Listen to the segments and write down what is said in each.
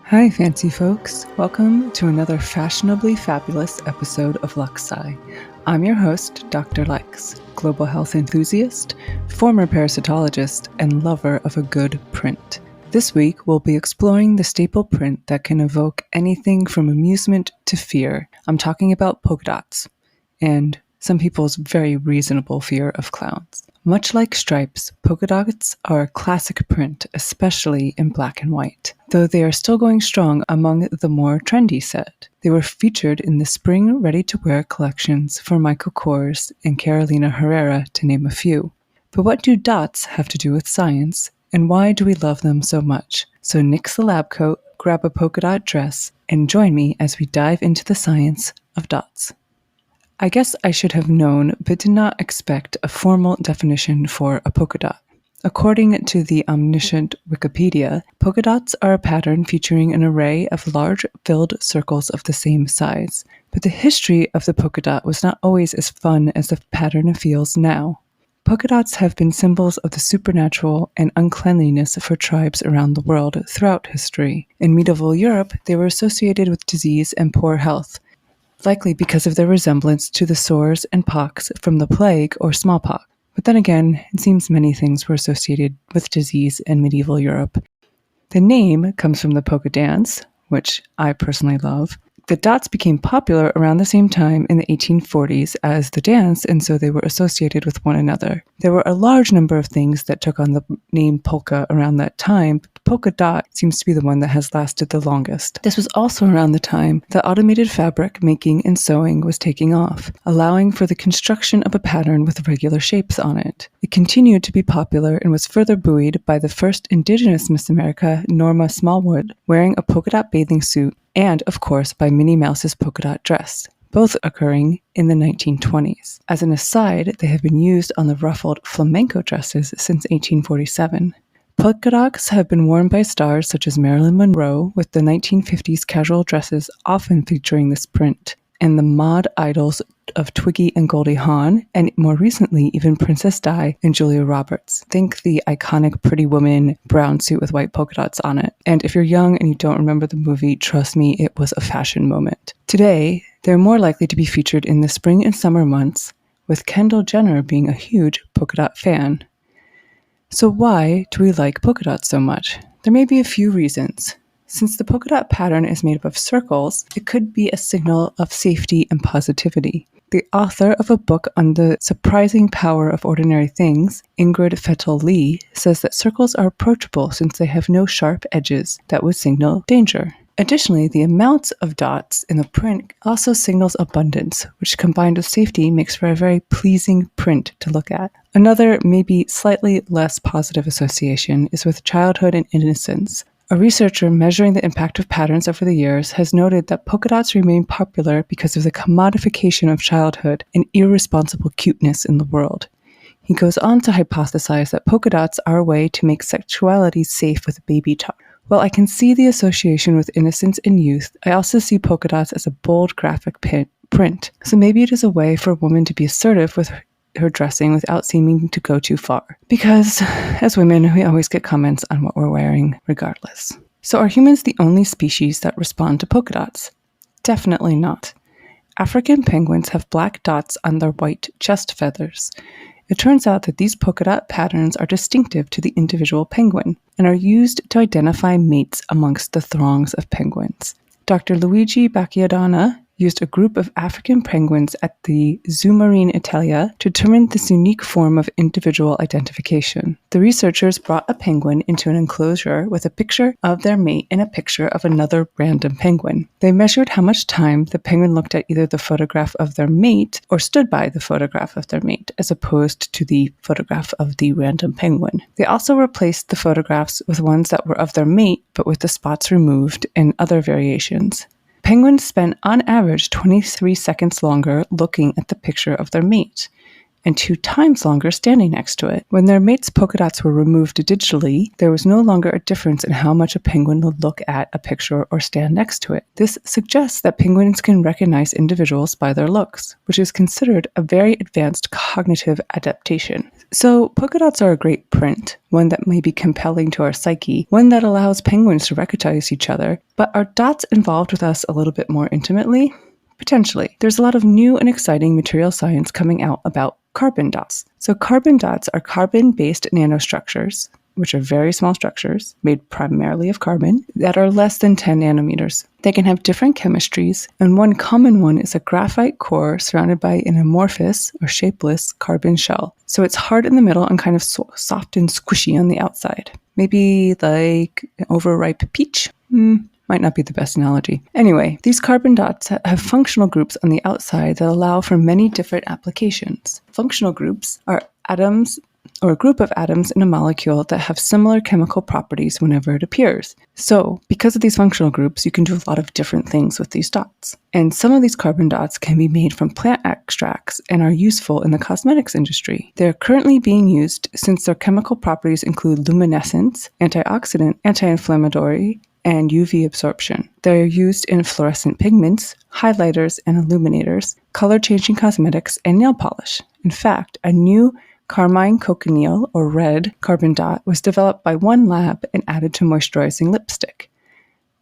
Hi, fancy folks. Welcome to another fashionably fabulous episode of LuxeSci. I'm your host, Dr. Lex, global health enthusiast, former parasitologist, and lover of a good print. This week, we'll be exploring the staple print that can evoke anything from amusement to fear. I'm talking about polka dots, and some people's very reasonable fear of clowns. Much like stripes, polka dots are a classic print, especially in black and white, though they are still going strong among the more trendy set. They were featured in the spring ready-to-wear collections for Michael Kors and Carolina Herrera, to name a few. But what do dots have to do with science, and why do we love them so much? So nix the lab coat, grab a polka dot dress, and join me as we dive into the science of dots. I guess I should have known, but did not expect a formal definition for a polka dot. According to the omniscient Wikipedia, polka dots are a pattern featuring an array of large filled circles of the same size. But the history of the polka dot was not always as fun as the pattern feels now. Polka dots have been symbols of the supernatural and uncleanliness for tribes around the world throughout history. In medieval Europe, they were associated with disease and poor health, likely because of their resemblance to the sores and pox from the plague or smallpox. But then again, it seems many things were associated with disease in medieval Europe. The name comes from the polka dance, which I personally love. The dots became popular around the same time in the 1840s as the dance, and so they were associated with one another. There were a large number of things that took on the name polka around that time, but the polka dot seems to be the one that has lasted the longest. This was also around the time that automated fabric making and sewing was taking off, allowing for the construction of a pattern with regular shapes on it. It continued to be popular and was further buoyed by the first Indigenous Miss America, Norma Smallwood, wearing a polka dot bathing suit, and, of course, by Minnie Mouse's polka dot dress, both occurring in the 1920s. As an aside, they have been used on the ruffled flamenco dresses since 1847. Polka dots have been worn by stars such as Marilyn Monroe, with the 1950s casual dresses often featuring this print, and the mod idols of Twiggy and Goldie Hawn, and more recently even Princess Di and Julia Roberts. Think the iconic Pretty Woman brown suit with white polka dots on it. And if you're young and you don't remember the movie, trust me, it was a fashion moment. Today, they're more likely to be featured in the spring and summer months, with Kendall Jenner being a huge polka dot fan. So why do we like polka dots so much? There may be a few reasons. Since the polka dot pattern is made up of circles, it could be a signal of safety and positivity. The author of a book on the surprising power of ordinary things, Ingrid Fettel-Lee, says that circles are approachable since they have no sharp edges that would signal danger. Additionally, the amounts of dots in the print also signals abundance, which combined with safety makes for a very pleasing print to look at. Another, maybe slightly less positive association is with childhood and innocence. A researcher measuring the impact of patterns over the years has noted that polka dots remain popular because of the commodification of childhood and irresponsible cuteness in the world. He goes on to hypothesize that polka dots are a way to make sexuality safe with baby talk. While I can see the association with innocence and youth, I also see polka dots as a bold graphic print. So maybe it is a way for a woman to be assertive with her dressing without seeming to go too far. Because, as women, we always get comments on what we're wearing regardless. So are humans the only species that respond to polka dots? Definitely not. African penguins have black dots on their white chest feathers. It turns out that these polka dot patterns are distinctive to the individual penguin and are used to identify mates amongst the throngs of penguins. Dr. Luigi Bacchiadonna used a group of African penguins at the Zoo Marine Italia to determine this unique form of individual identification. The researchers brought a penguin into an enclosure with a picture of their mate and a picture of another random penguin. They measured how much time the penguin looked at either the photograph of their mate or stood by the photograph of their mate, as opposed to the photograph of the random penguin. They also replaced the photographs with ones that were of their mate, but with the spots removed and other variations. Penguins spent on average 23 seconds longer looking at the picture of their mate. and 2 times longer standing next to it. When their mates' polka dots were removed digitally, there was no longer a difference in how much a penguin would look at a picture or stand next to it. This suggests that penguins can recognize individuals by their looks, which is considered a very advanced cognitive adaptation. So polka dots are a great print, one that may be compelling to our psyche, one that allows penguins to recognize each other. But are dots involved with us a little bit more intimately? Potentially. There's a lot of new and exciting material science coming out about carbon dots. So carbon dots are carbon-based nanostructures, which are very small structures made primarily of carbon that are less than 10 nanometers. They can have different chemistries, and one common one is a graphite core surrounded by an amorphous or shapeless carbon shell. So it's hard in the middle and kind of soft and squishy on the outside. Maybe like an overripe peach? Might not be the best analogy. Anyway, these carbon dots have functional groups on the outside that allow for many different applications. Functional groups are atoms or a group of atoms in a molecule that have similar chemical properties whenever it appears. So, because of these functional groups, you can do a lot of different things with these dots. And some of these carbon dots can be made from plant extracts and are useful in the cosmetics industry. They're currently being used since their chemical properties include luminescence, antioxidant, anti-inflammatory, and UV absorption. They're used in fluorescent pigments, highlighters and illuminators, color-changing cosmetics, and nail polish. In fact, a new carmine cochineal, or red, carbon dot was developed by one lab and added to moisturizing lipstick.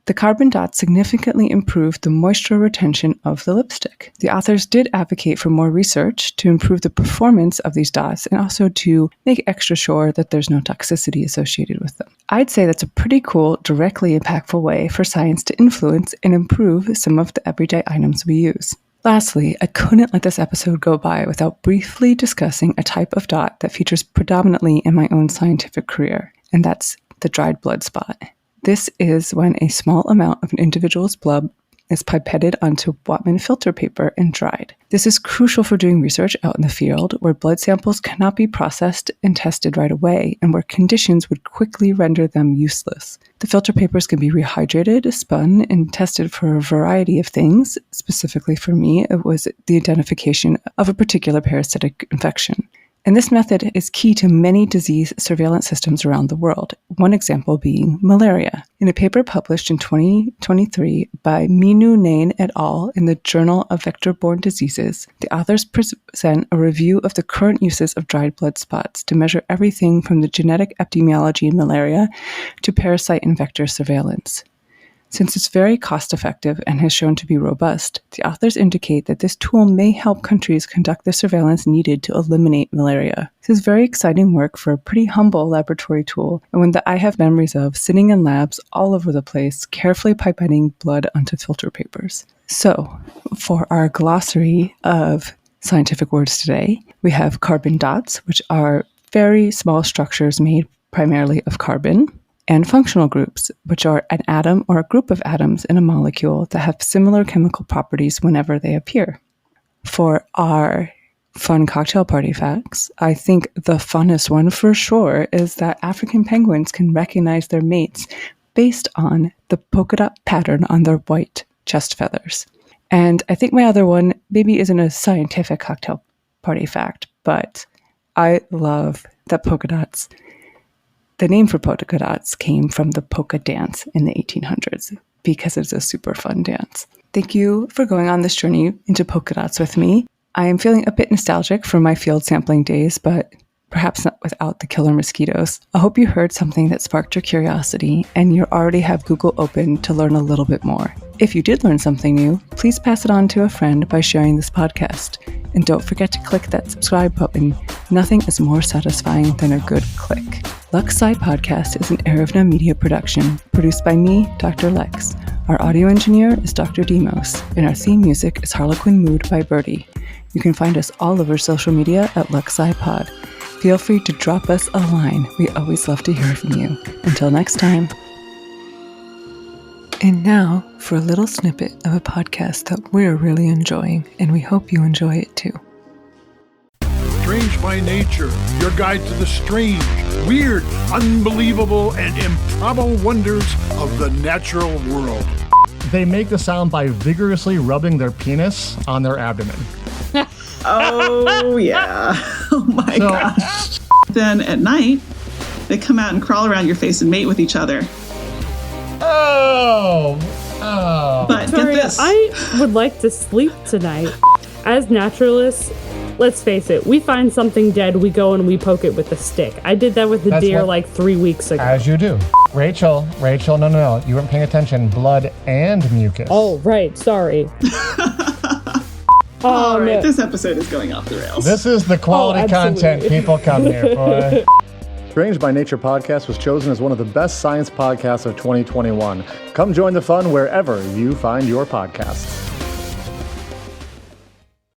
The carbon dots significantly improved the moisture retention of the lipstick. The authors did advocate for more research to improve the performance of these dots and also to make extra sure that there's no toxicity associated with them. I'd say that's a pretty cool, directly impactful way for science to influence and improve some of the everyday items we use. Lastly, I couldn't let this episode go by without briefly discussing a type of dot that features predominantly in my own scientific career, and that's the dried blood spot. This is when a small amount of an individual's blood is pipetted onto Whatman filter paper and dried. This is crucial for doing research out in the field where blood samples cannot be processed and tested right away and where conditions would quickly render them useless. The filter papers can be rehydrated, spun, and tested for a variety of things. Specifically for me, it was the identification of a particular parasitic infection. And this method is key to many disease surveillance systems around the world, one example being malaria. In a paper published in 2023 by Minu Nain et al. In the Journal of Vector-Borne Diseases, the authors present a review of the current uses of dried blood spots to measure everything from the genetic epidemiology in malaria to parasite and vector surveillance. Since it's very cost-effective and has shown to be robust, the authors indicate that this tool may help countries conduct the surveillance needed to eliminate malaria. This is very exciting work for a pretty humble laboratory tool, and one that I have memories of sitting in labs all over the place, carefully pipetting blood onto filter papers. So, for our glossary of scientific words today, we have carbon dots, which are very small structures made primarily of carbon, and functional groups, which are an atom or a group of atoms in a molecule that have similar chemical properties whenever they appear. For our fun cocktail party facts, I think the funnest one for sure is that African penguins can recognize their mates based on the polka dot pattern on their white chest feathers. And I think my other one maybe isn't a scientific cocktail party fact, but I love that polka dots. The name for polka dots came from the polka dance in the 1800s because it's a super fun dance. Thank you for going on this journey into polka dots with me. I am feeling a bit nostalgic from my field sampling days, but perhaps not without the killer mosquitoes. I hope you heard something that sparked your curiosity and you already have Google open to learn a little bit more. If you did learn something new, please pass it on to a friend by sharing this podcast. And don't forget to click that subscribe button. Nothing is more satisfying than a good click. LuxeSci Podcast is an Erevna Media production, produced by me, Dr. Lex. Our audio engineer is Dr. Demos, and our theme music is Harlequin Mood by Birdie. You can find us all over social media at LuxeSci Pod. Feel free to drop us a line. We always love to hear from you. Until next time. And now for a little snippet of a podcast that we're really enjoying, and we hope you enjoy it too. Strange by Nature, your guide to the strange, weird, unbelievable, and improbable wonders of the natural world. They make the sound by vigorously rubbing their penis on their abdomen. Oh, yeah. Oh, my gosh. Then at night, they come out and crawl around your face and mate with each other. Oh. But Victoria, get this. I would like to sleep tonight. As naturalists, let's face it, we find something dead, we go and we poke it with a stick. I did that with the deer like 3 weeks ago. As you do. Rachel, no. You weren't paying attention. Blood and mucus. Oh, right. Sorry. All right, this episode is going off the rails. This is the quality content people come here for. Strange by Nature podcast was chosen as one of the best science podcasts of 2021. Come join the fun wherever you find your podcasts.